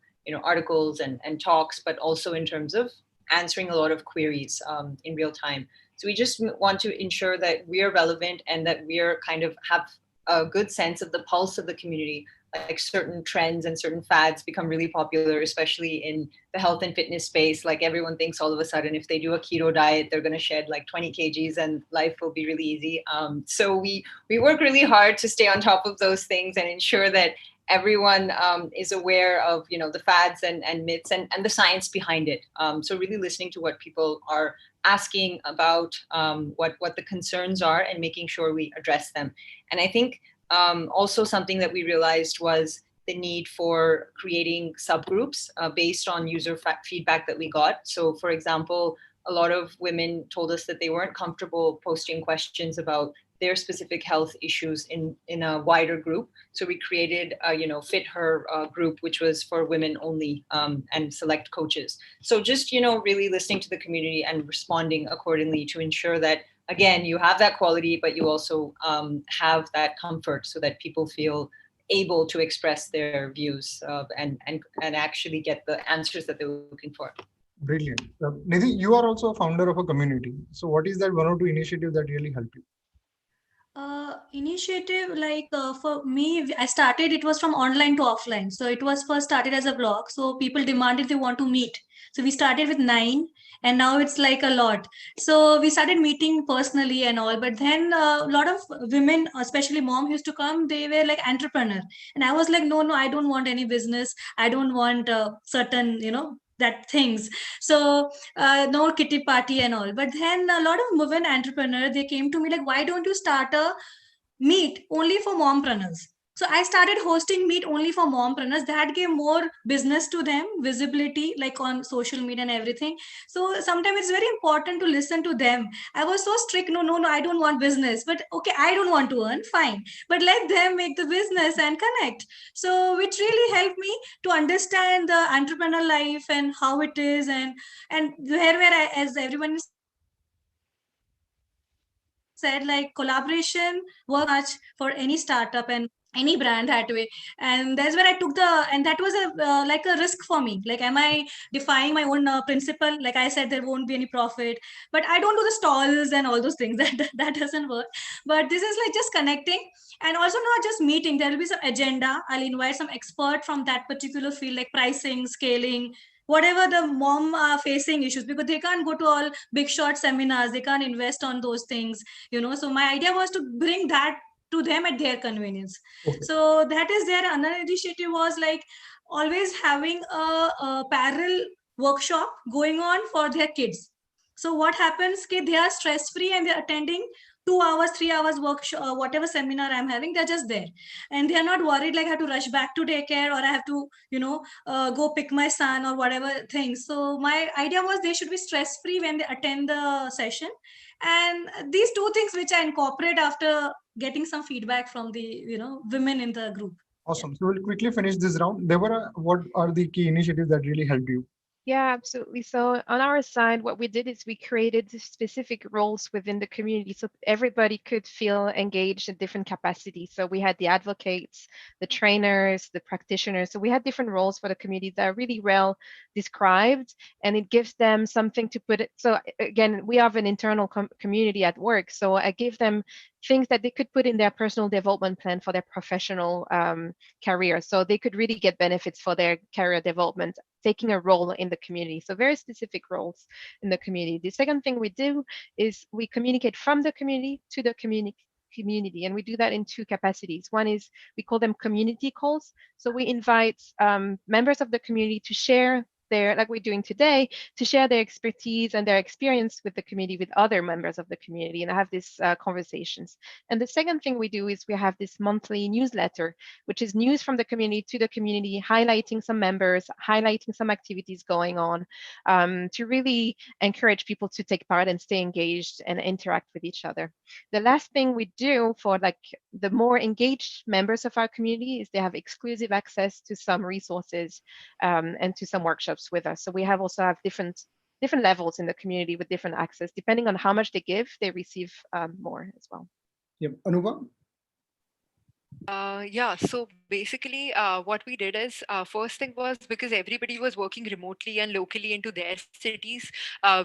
articles and talks, but also in terms of answering a lot of queries in real time. So we just want to ensure that we are relevant and that we are kind of have a good sense of the pulse of the community. like certain trends and certain fads become really popular, especially in the health and fitness space. Like everyone thinks all of a sudden if they do a keto diet, they're going to shed like 20 kgs and life will be really easy. So we work really hard to stay on top of those things and ensure that everyone is aware of, you know, the fads and myths and the science behind it. So really listening to what people are asking about, what the concerns are, and making sure we address them. And I think also something that we realized was the need for creating subgroups based on user feedback that we got. So for example, a lot of women told us that they weren't comfortable posting questions about their specific health issues in a wider group. So we created a, you know, Fittr group, which was for women only, and select coaches. So just, you know, really listening to the community and responding accordingly to ensure that, again, you have that quality, but you also have that comfort so that people feel able to express their views and actually get the answers that they're looking for. Brilliant. Nidhi, you are also a founder of a community. So what is that one or two initiatives that really help you? Initiative, like for me, I started, it was from online to offline. So it was first started as a blog. So people demanded they want to meet. So we started with 9 and now it's like a lot. So we started meeting personally and all, but then a lot of women, especially mom, used to come, they were like entrepreneur. And I was like, no, I don't want any business. I don't want certain, you know, that things. So no kitty party and all. But then a lot of women entrepreneur, they came to me like, why don't you start a meet only for mompreneurs? So I started hosting meet only for mompreneurs. That gave more business to them, visibility, like on social media and everything. So sometimes it's very important to listen to them. I was so strict, no, I don't want business. But okay, I don't want to earn, fine. But let them make the business and connect. So which really helped me to understand the entrepreneur life and how it is, and where I, as everyone said, like collaboration work much for any startup and any brand that way. And that's where I took the, and that was a like a risk for me. Like, am I defying my own principle? Like I said, there won't be any profit, but I don't do the stalls and all those things. That doesn't work. But this is like just connecting, and also not just meeting. There will be some agenda. I'll invite some expert from that particular field, like pricing, scaling, whatever the mom are facing issues, because they can't go to all big shot seminars, they can't invest on those things, you know. So my idea was to bring that to them at their convenience. Okay. So that is there. Another initiative was like always having a parallel workshop going on for their kids. So what happens, they are stress free and they're attending 2 hours, 3 hours workshop, whatever seminar I'm having, they're just there. And they're not worried like I have to rush back to daycare, or I have to, you know, go pick my son or whatever things. So my idea was they should be stress free when they attend the session. And these two things which I incorporate after getting some feedback from the, you know, women in the group. Awesome. So we'll quickly finish this round. Deborah, what are the key initiatives that really helped you? Yeah, absolutely. So on our side, what we did is we created specific roles within the community so everybody could feel engaged in different capacities. So we had the advocates, the trainers, the practitioners. So we had different roles for the community that are really well described, and it gives them something to put it. So again, we have an internal community at work. So I give them things that they could put in their personal development plan for their professional career. So they could really get benefits for their career development, taking a role in the community. So very specific roles in the community. The second thing we do is we communicate from the community to the community, and we do that in two capacities. One is we call them community calls. So we invite members of the community to share their, like we're doing today, to share their expertise and their experience with the community with other members of the community and have these conversations. And the second thing we do is we have this monthly newsletter, which is news from the community to the community, highlighting some members, highlighting some activities going on, to really encourage people to take part and stay engaged and interact with each other. The last thing we do for like the more engaged members of our community is they have exclusive access to some resources and to some workshops with us. So we also have different levels in the community with different access. Depending on how much they give, they receive more as well. Yep. Anubha? Yeah, so basically, what we did is, first thing was, because everybody was working remotely and locally into their cities,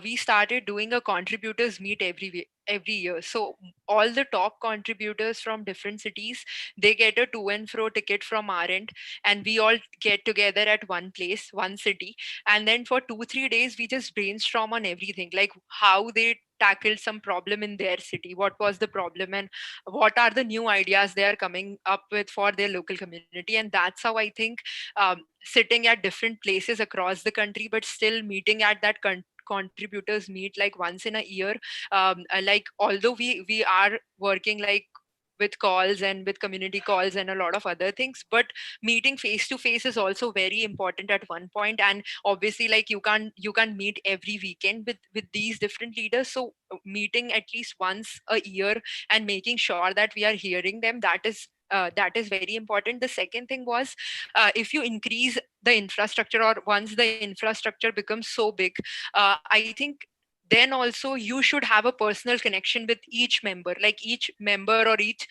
we started doing a contributors meet every year. So all the top contributors from different cities, they get a to and fro ticket from our end, and we all get together at one place, one city, and then for 2-3 days we just brainstorm on everything, like how they tackled some problem in their city, what was the problem, and what are the new ideas they are coming up with for their local community. And that's how I think, sitting at different places across the country but still meeting at that contributors meet like once in a year, like although we are working like with calls and with community calls and a lot of other things, but meeting face to face is also very important at one point. And obviously, like you can't meet every weekend with these different leaders, so meeting at least once a year and making sure that we are hearing them, that is very important. The second thing was, if you increase the infrastructure, or once the infrastructure becomes so big, I think then also you should have a personal connection with each member, like each member or each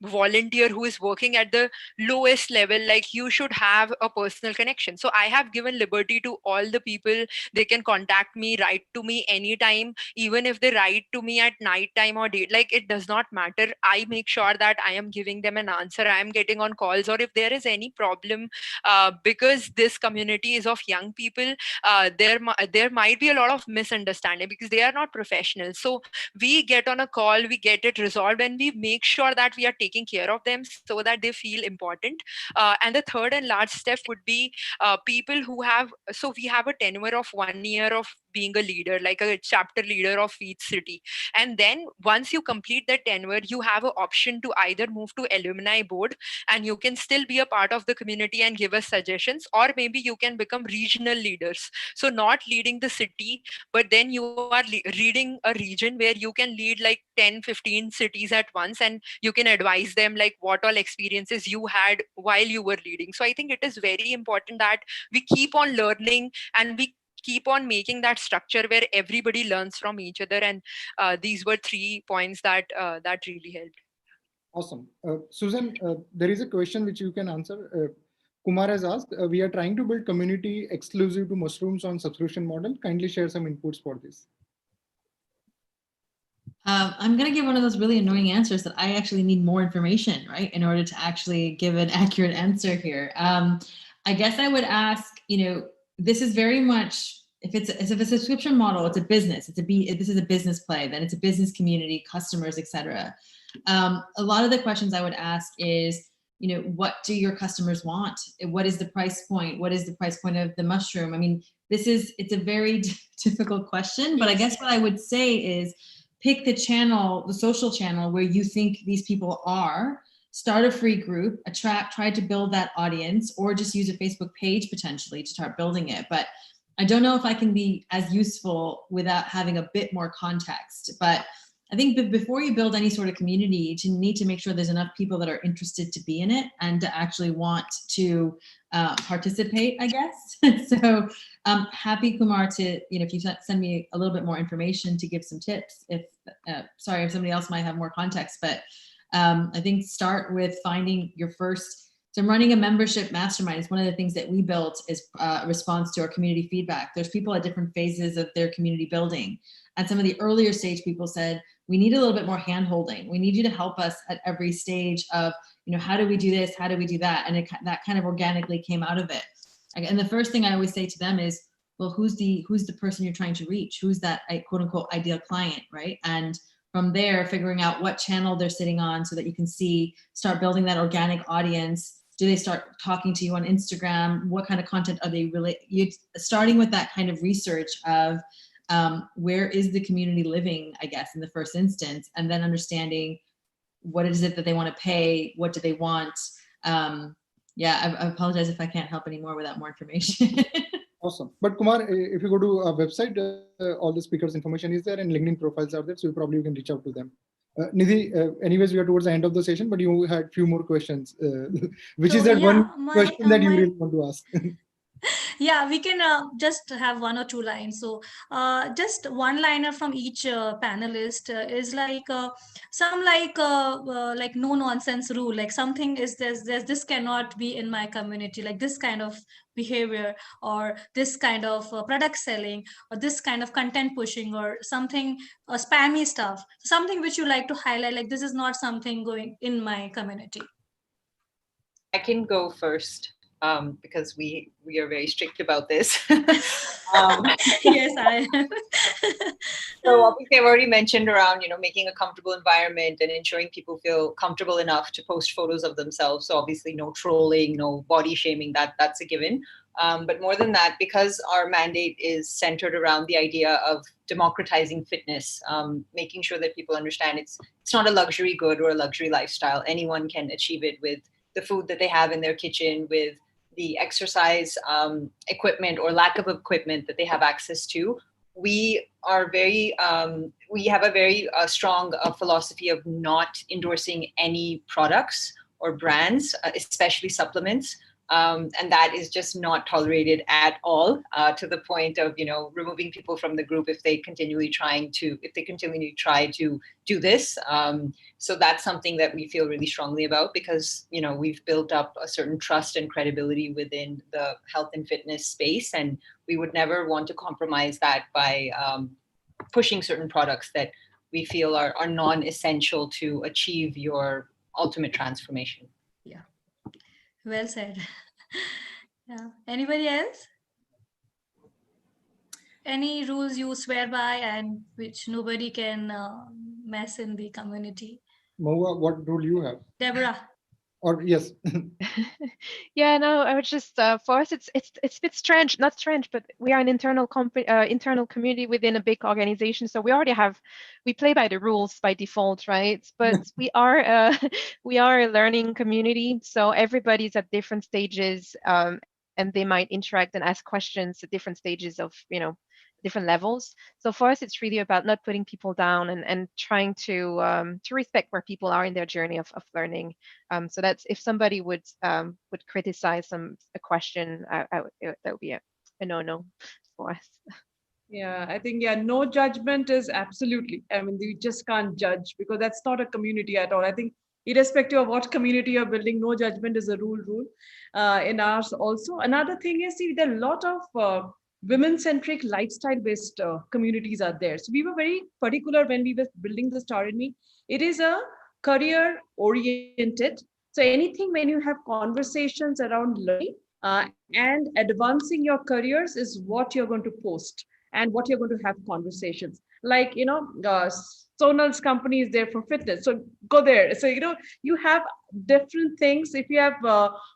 volunteer who is working at the lowest level, like you should have a personal connection. So I have given liberty to all the people. They can contact me, write to me anytime, even if they write to me at night time or day, like it does not matter. I make sure that I am giving them an answer, I am getting on calls, or if there is any problem, because this community is of young people, there might be a lot of misunderstanding because they are not professionals. So we get on a call, we get it resolved, and we make sure that we are taking care of them so that they feel important. And the third and large step would be, people who have, so we have a tenure of 1 year of being a leader, like a chapter leader of each city. And then once you complete that tenure, you have an option to either move to alumni board, and you can still be a part of the community and give us suggestions, or maybe you can become regional leaders. So not leading the city, but then you are leading a region where you can lead like 10-15 cities at once, and you can advise them like what all experiences you had while you were leading. So I think it is very important that we keep on learning, and we keep on making that structure where everybody learns from each other. And these were 3 points that really helped. Awesome. Susan, there is a question which you can answer. Kumar has asked, we are trying to build community exclusive to mushrooms on subscription model. Kindly share some inputs for this. I'm going to give one of those really annoying answers that I actually need more information, right, in order to actually give an accurate answer here. I guess I would ask, this is very much, if it's a subscription model, it's a business. This is a business play, then it's a business community, customers, etc. A lot of the questions I would ask is, what do your customers want? What is the price point? What is the price point of the mushroom? I mean, it's a very difficult question, but I guess what I would say is pick the channel, the social channel where you think these people are, start a free group, try to build that audience, or just use a Facebook page potentially to start building it. But I don't know if I can be as useful without having a bit more context. But I think before you build any sort of community, you need to make sure there's enough people that are interested to be in it and to actually want to participate, I guess. So happy, Kumar, to, if you send me a little bit more information to give some tips, sorry if somebody else might have more context, but I think start with finding your first. So running a membership mastermind is one of the things that we built is a response to our community feedback. There's people at different phases of their community building. And some of the earlier stage people said, we need a little bit more hand-holding. We need you to help us at every stage of, how do we do this? How do we do that? And that kind of organically came out of it. And the first thing I always say to them is, well, who's the person you're trying to reach? Who's that quote unquote ideal client, right? And from there, figuring out what channel they're sitting on so that you can start building that organic audience. Do they start talking to you on Instagram? What kind of content are they starting with that kind of research of where is the community living, I guess, in the first instance, and then understanding what is it that they want to pay, what do they want. Yeah, I apologize if I can't help anymore without more information. Awesome. But Kumar, if you go to our website, all the speakers' information is there and LinkedIn profiles are there, so you can reach out to them. Nidhi, anyways, we are towards the end of the session, but you had a few more questions. Which is that one question that you really want to ask? Yeah, we can just have one or two lines. So just one liner from each panelist is some like no nonsense rule, like something is there's this cannot be in my community, like this kind of behavior, or this kind of product selling, or this kind of content pushing, or something spammy stuff, something which you like to highlight, like this is not something going in my community. I can go first because we are very strict about this. Yes, I am. So obviously, I've already mentioned around, making a comfortable environment and ensuring people feel comfortable enough to post photos of themselves. So obviously, no trolling, no body shaming. That's a given. But more than that, because our mandate is centered around the idea of democratizing fitness, making sure that people understand it's not a luxury good or a luxury lifestyle. Anyone can achieve it with the food that they have in their kitchen, with the exercise equipment or lack of equipment that they have access to. We are we have a very strong philosophy of not endorsing any products or brands, especially supplements. And that is just not tolerated at all, to the point of, removing people from the group if they continually try to do this. So that's something that we feel really strongly about because, we've built up a certain trust and credibility within the health and fitness space. And we would never want to compromise that by pushing certain products that we feel are non-essential to achieve your ultimate transformation. Yeah, well said. Yeah. Anybody else? Any rules you swear by and which nobody can mess in the community? Mahua, what rule you have? Deborah. Or yes. Yeah, no, I would just for us it's a bit strange, not strange, but we are an internal community within a big organization, so we play by the rules by default, right? But we are a learning community, so everybody's at different stages, and they might interact and ask questions at different stages of different levels. So for us, it's really about not putting people down and trying to respect where people are in their journey of learning. So that's if somebody would criticize a question, that would be a no for us. Yeah, I think, no judgment is absolutely, you just can't judge because that's not a community at all. I think irrespective of what community you're building, no judgment is a rule in ours also. Another thing is, see, there are a lot of women-centric lifestyle-based communities are there. So we were very particular when we were building the Star in Me. It is a career-oriented. So anything when you have conversations around learning and advancing your careers is what you're going to post and what you're going to have conversations. Like, Sonal's company is there for fitness. So go there. So, you have different things. If you have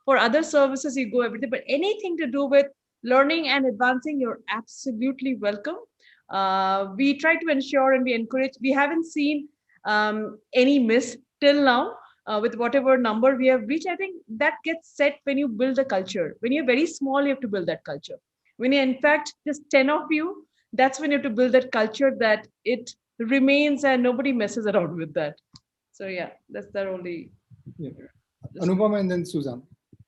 for other services, you go everything, but anything to do with learning and advancing, you're absolutely welcome. We try to ensure and we encourage, we haven't seen any miss till now. With whatever number we have reached, I think that gets set when you build a culture. When you're very small, you have to build that culture. When you're in fact just 10 of you, that's when you have to build that culture that it remains and nobody messes around with that. So yeah, that's the only. Yeah. Anubha and then Suzanne.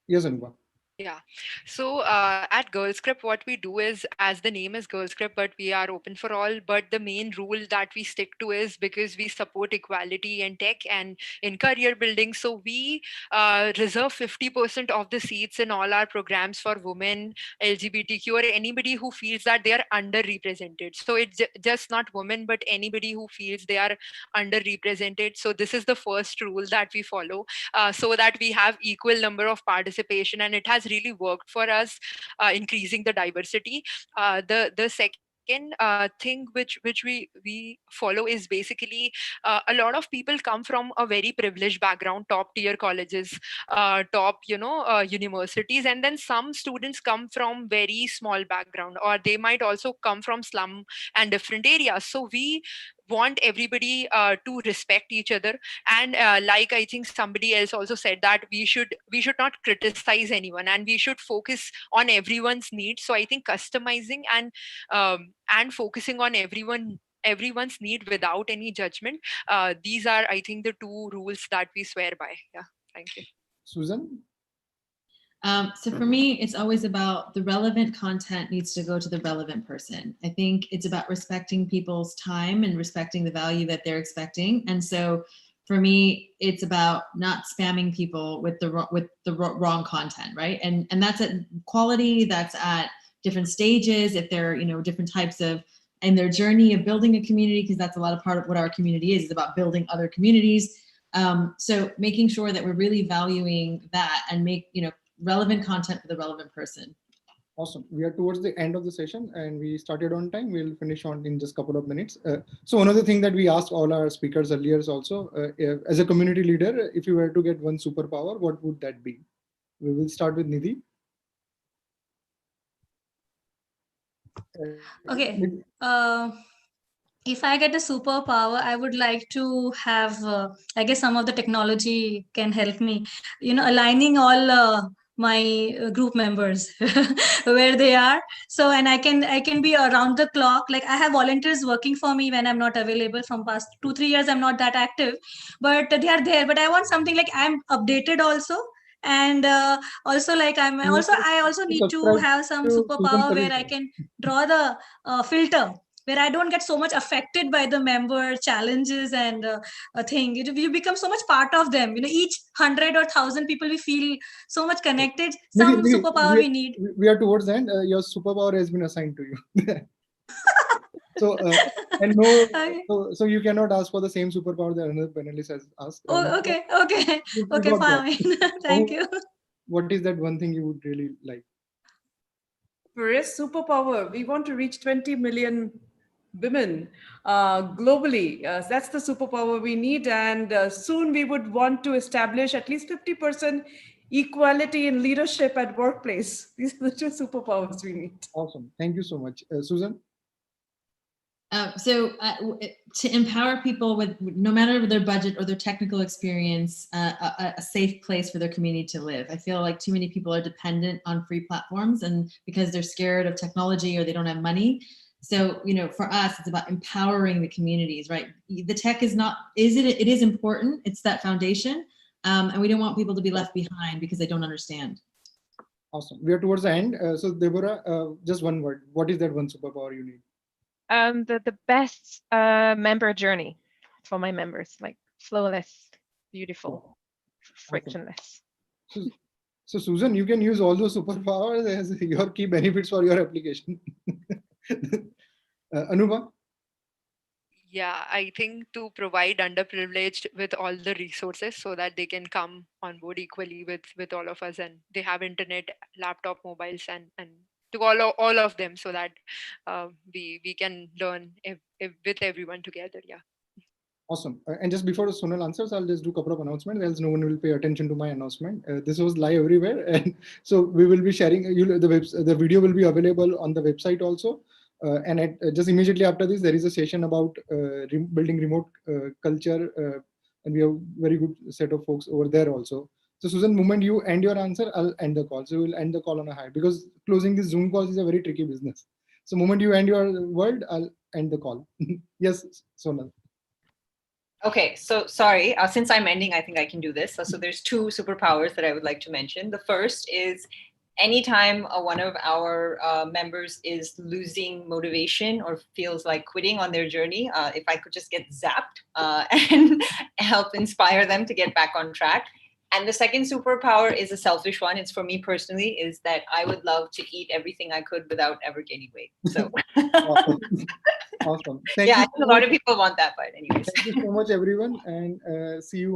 Yes, Anubha. Yeah. So at GirlScript, what we do is, as the name is GirlScript, but we are open for all. But the main rule that we stick to is because we support equality in tech and in career building. So we reserve 50% of the seats in all our programs for women, LGBTQ, or anybody who feels that they are underrepresented. So it's just not women, but anybody who feels they are underrepresented. So this is the first rule that we follow, so that we have equal number of participation, and it has really worked for us, increasing the diversity. The second thing which we follow is basically a lot of people come from a very privileged background, top tier colleges, top universities, and then some students come from very small background, or they might also come from slum and different areas. So we want everybody to respect each other, and like I think somebody else also said that we should not criticize anyone, and we should focus on everyone's needs. So I think customizing and focusing on everyone's need without any judgment, these are, I think, the two rules that we swear by. Yeah, thank you. Susan? So for me, it's always about the relevant content needs to go to the relevant person. I think it's about respecting people's time and respecting the value that they're expecting. And so for me, it's about not spamming people with the wrong content, right? And that's at quality, that's at different stages, if they're, different types of, and their journey of building a community, because that's a lot of part of what our community is about building other communities. So making sure that we're really valuing that and make, relevant content for the relevant person. Awesome. We are towards the end of the session and we started on time. We'll finish on in just a couple of minutes. So another thing that we asked all our speakers earlier is also, as a community leader, if you were to get one superpower, what would that be? We will start with Nidhi. Okay. If I get a superpower, I would like to have, I guess some of the technology can help me, aligning all my group members where they are. So, and I can be around the clock. Like I have volunteers working for me when I'm not available. From past 2-3 years, I'm not that active, but they are there. But I want something like I'm updated also. And also like I also need to have some superpower where I can draw the filter, where I don't get so much affected by the member challenges and a thing. You become so much part of them. Each 100 or 1,000 people, we feel so much connected. Some superpower we need. We are towards the end. Your superpower has been assigned to you. So, and no, Okay. so you cannot ask for the same superpower that another panelist has asked. Oh, okay, fine. Thank you. What is that one thing you would really like? For us, superpower, we want to reach 20 million women globally. That's the superpower we need. And soon we would want to establish at least 50% equality in leadership at workplace. These are the two superpowers we need. Awesome. Thank you so much. Susan? To empower people with no matter their budget or their technical experience, a safe place for their community to live. I feel like too many people are dependent on free platforms and because they're scared of technology or they don't have money. So, for us, it's about empowering the communities, right? The tech is it is important. It's that foundation. And we don't want people to be left behind because they don't understand. Awesome. We are towards the end. So Deborah, just one word. What is that one superpower you need? The best member journey for my members, like flawless, beautiful, frictionless. So Susan, you can use all those superpowers as your key benefits for your application. Anubha? Yeah, I think to provide underprivileged with all the resources so that they can come on board equally with all of us, and they have internet, laptop, mobiles, and to all of them, so that we can learn with everyone together. Yeah. Awesome. And just before Sonal answers, I'll just do a couple of announcements, else no one will pay attention to my announcement. This was live everywhere, and so we will be sharing. The video will be available on the website also. And just immediately after this, there is a session about building remote culture, and we have very good set of folks over there also. So Susan, moment you end your answer, I'll end the call. So we'll end the call on a high, because closing this Zoom calls is a very tricky business. So moment you end your word, I'll end the call. Yes, Sonal. Okay, so sorry, since I'm ending, I think I can do this. So there's two superpowers that I would like to mention. The first is anytime one of our members is losing motivation or feels like quitting on their journey, if I could just get zapped and help inspire them to get back on track. And the second superpower is a selfish one. It's for me personally, is that I would love to eat everything I could without ever gaining weight. So Awesome. Yeah, I think a lot of people want that, but anyways. Thank you so much, everyone, and see you